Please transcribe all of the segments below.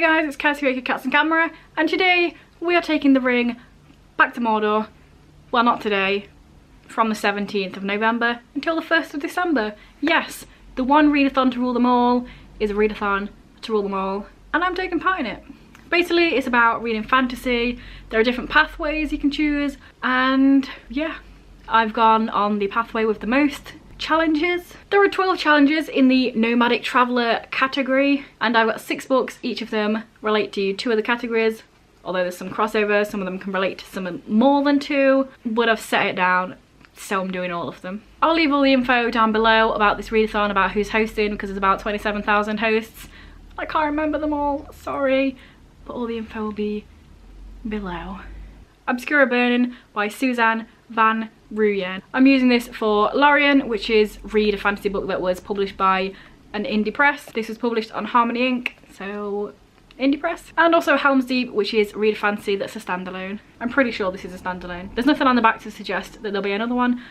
guys, it's Cassie Cats and Camera, and today we are taking the ring back to Mordor. Well, not today, from the 17th of November until the 1st of December. Yes, the one readathon to rule them all is a readathon to rule them all, and I'm taking part in it. Basically, it's about reading fantasy. There are different pathways you can choose, and yeah, I've gone on the pathway with the most challenges. There are 12 challenges in the nomadic traveller category, and I've got 6 books. Each of them relate to 2 of the categories, although there's some crossover. Some of them can relate to some more than 2, but I've set it down, so I'm doing all of them. I'll leave all the info down below about this readathon, about who's hosting, because there's about 27,000 hosts. I can't remember them all, sorry, but all the info will be below. Obscura Burning by Suzanne van Ruyen. I'm using this for Lorien, which is read a fantasy book that was published by an indie press. This was published on Harmony Inc, so indie press. And also Helm's Deep, which is read a fantasy that's a standalone. I'm pretty sure this is a standalone. There's nothing on the back to suggest that there'll be another one,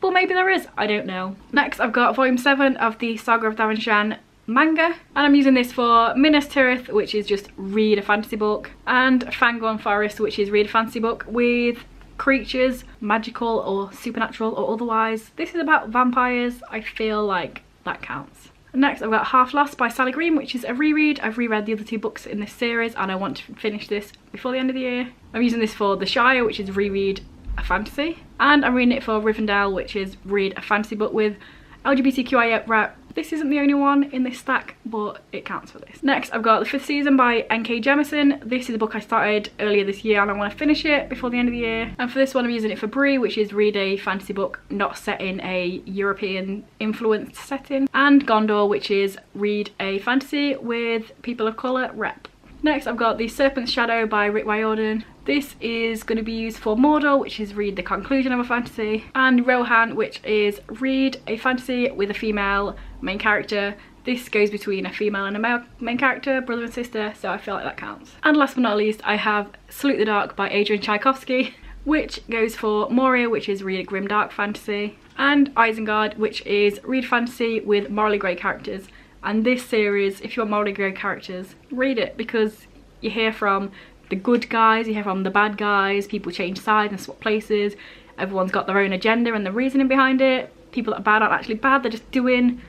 but maybe there is, I don't know. Next I've got volume 7 of the Saga of Davanshan manga, and I'm using this for Minas Tirith, which is just read a fantasy book, and Fangorn Forest, which is read a fantasy book with creatures, magical or supernatural or otherwise. This is about vampires. I feel like that counts. Next I've got Half Lost by Sally Green, which is a reread. I've reread the other 2 books in this series and I want to finish this before the end of the year. I'm using this for The Shire, which is reread a fantasy, and I'm reading it for Rivendell, which is read a fantasy book with LGBTQIA rep. This isn't the only one in this stack, but it counts for this. Next, I've got The 5th Season by N.K. Jemisin. This is a book I started earlier this year and I want to finish it before the end of the year. And for this one, I'm using it for Bree, which is read a fantasy book not set in a European influenced setting. And Gondor, which is read a fantasy with people of colour rep. Next, I've got The Serpent's Shadow by Rick Riordan. This is going to be used for Mordor, which is read the conclusion of a fantasy, and Rohan, which is read a fantasy with a female main character. This goes between a female and a male main character, brother and sister, so I feel like that counts. And last but not least, I have Salute the Dark by Adrian Tchaikovsky, which goes for Moria, which is read a grimdark fantasy, and Isengard, which is read fantasy with morally grey characters. And this series, if you want morally grey characters, read it, because you hear from the good guys, you hear from the bad guys, people change sides and swap places, everyone's got their own agenda and the reasoning behind it. People that are bad aren't actually bad, they're just doing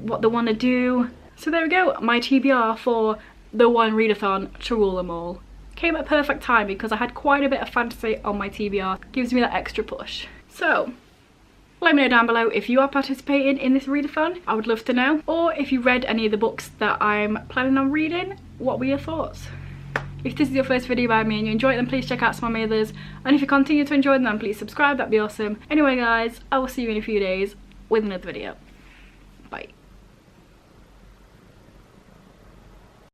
what they want to do. So there we go, my TBR for the one readathon to rule them all. Came at a perfect time because I had quite a bit of fantasy on my TBR, gives me that extra push. So let me know down below if you are participating in this readathon, I would love to know. Or if you read any of the books that I'm planning on reading, what were your thoughts? If this is your first video by me and you enjoy it, then please check out some of my others. And if you continue to enjoy them, then please subscribe, that'd be awesome. Anyway guys, I will see you in a few days with another video. Bye.